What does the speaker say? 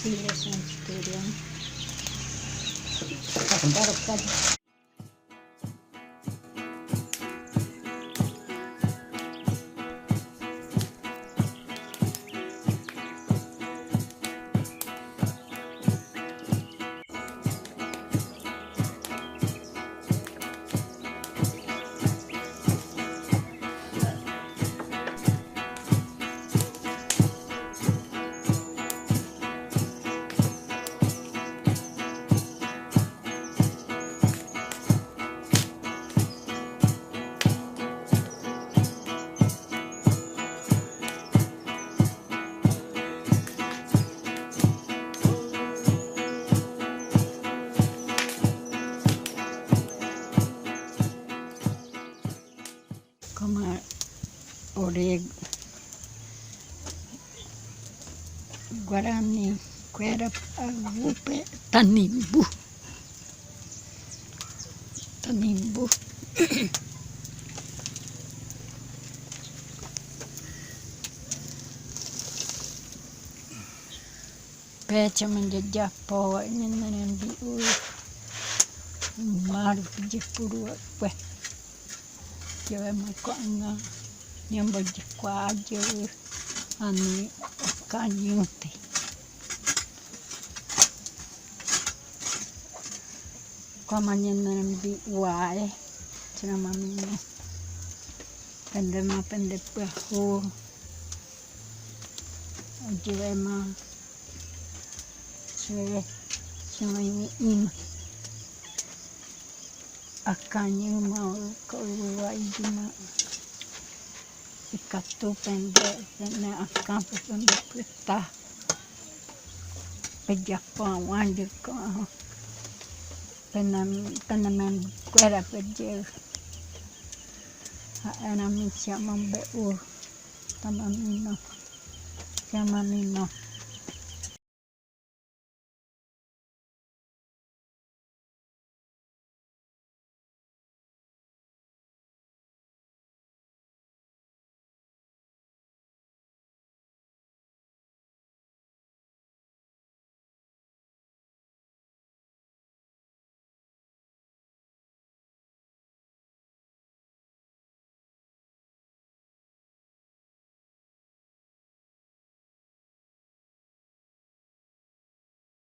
Bacilia Takua Rokaju. Como orego, Guarani, hogayguápe, tanimbu. Péicha menjadi apa ini nanti maru pergi puru apa? Jangan makan yang baju aja ane kayu teh. Kamanya nanti wae cina mamino pendem bahu aja emang cuma ini akannya mau keluar cuma ikatu pendek dan akan pendek petah pejapan juga tanaman kuera pergi anak siapa membeu tamamino